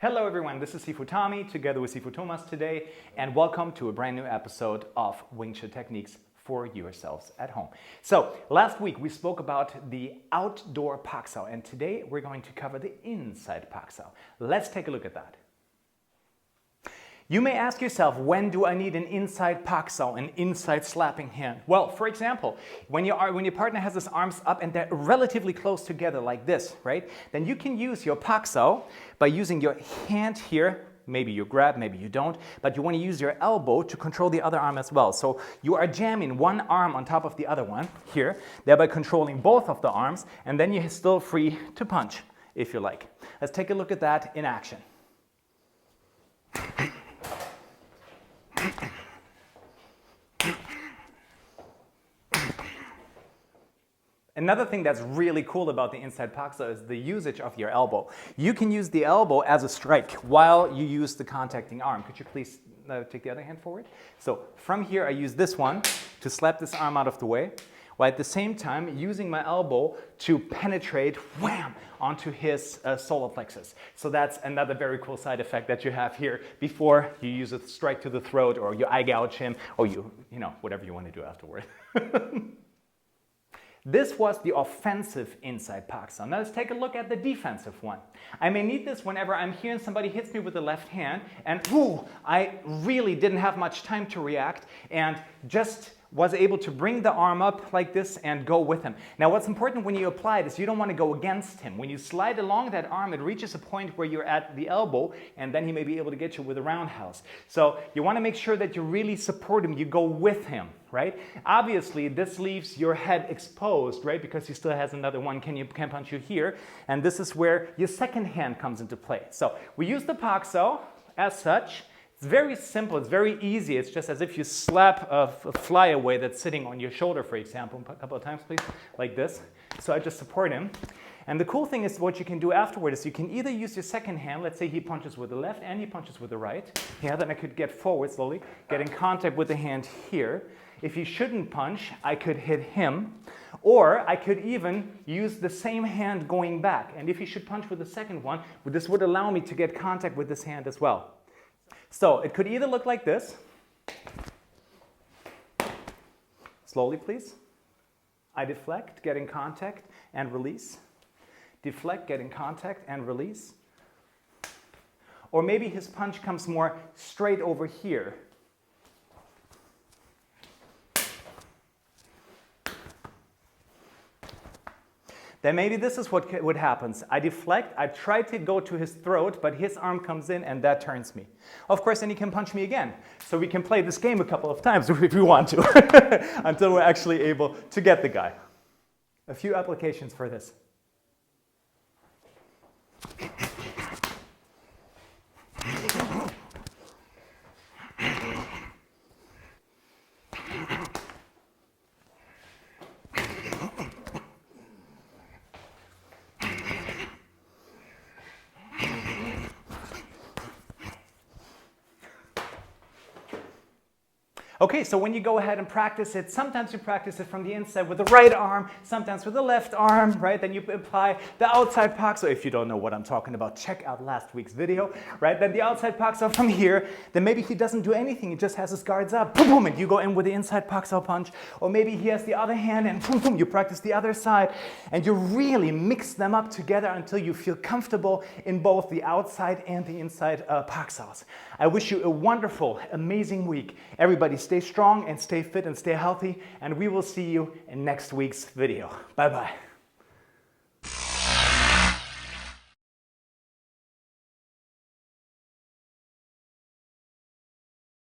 Hello everyone, this is Sifu Tommy together with Sifu Thomas today, and welcome to a brand new episode of Wing Chun Techniques for yourselves at home. So last week we spoke about the outdoor Pak Sao, and today we're going to cover the inside Pak Sao. Let's take a look at that. You may ask yourself, when do I need an inside Pak Sao, an inside slapping hand? Well, for example, when your partner has his arms up and they're relatively close together like this, right? Then you can use your Pak Sao by using your hand here. Maybe you grab, maybe you don't, but you want to use your elbow to control the other arm as well. So you are jamming one arm on top of the other one here, thereby controlling both of the arms, and then you're still free to punch if you like. Let's take a look at that in action. Another thing that's really cool about the inside Pak Sao is the usage of your elbow. You can use the elbow as a strike while you use the contacting arm. Could you please take the other hand forward? So from here I use this one to slap this arm out of the way, while at the same time using my elbow to penetrate, wham, onto his solar plexus. So that's another very cool side effect that you have here before you use a strike to the throat, or you eye gouge him, or you know, whatever you want to do afterward. This was the offensive inside Pak Sao. Now let's take a look at the defensive one. I may need this whenever I'm here and somebody hits me with the left hand and I really didn't have much time to react and just was able to bring the arm up like this and go with him. Now what's important when you apply it is you don't want to go against him. When you slide along that arm, it reaches a point where you're at the elbow, and then he may be able to get you with a roundhouse. So you want to make sure that you really support him, you go with him, right? Obviously this leaves your head exposed, right? Because he still has another one, can punch you here, and this is where your second hand comes into play. So we use the Pak Sao as such. It's very simple, it's very easy. It's just as if you slap a flyaway that's sitting on your shoulder, for example. A couple of times, please, like this. So I just support him. And the cool thing is what you can do afterward is you can either use your second hand, let's say he punches with the left and he punches with the right. Yeah, then I could get forward slowly, get in contact with the hand here. If he shouldn't punch, I could hit him. Or I could even use the same hand going back. And if he should punch with the second one, this would allow me to get contact with this hand as well. So it could either look like this. Slowly, please. I deflect, get in contact, and release. Deflect, get in contact, and release. Or maybe his punch comes more straight over here. Then maybe this is what happens. I deflect, I try to go to his throat, but his arm comes in and that turns me. Of course, then he can punch me again. So we can play this game a couple of times if we want to, until we're actually able to get the guy. A few applications for this. Okay, so when you go ahead and practice it, sometimes you practice it from the inside with the right arm, sometimes with the left arm, right? Then you apply the outside Pak Sao. If you don't know what I'm talking about, check out last week's video, right? Then the outside Pak Sao from here, then maybe he doesn't do anything, he just has his guards up, boom, boom, and you go in with the inside Pak Sao punch. Or maybe he has the other hand and boom, boom, you practice the other side, and you really mix them up together until you feel comfortable in both the outside and the inside Pak Saos. I wish you a wonderful, amazing week. Everybody stay strong and stay fit and stay healthy, and we will see you in next week's video. Bye-bye.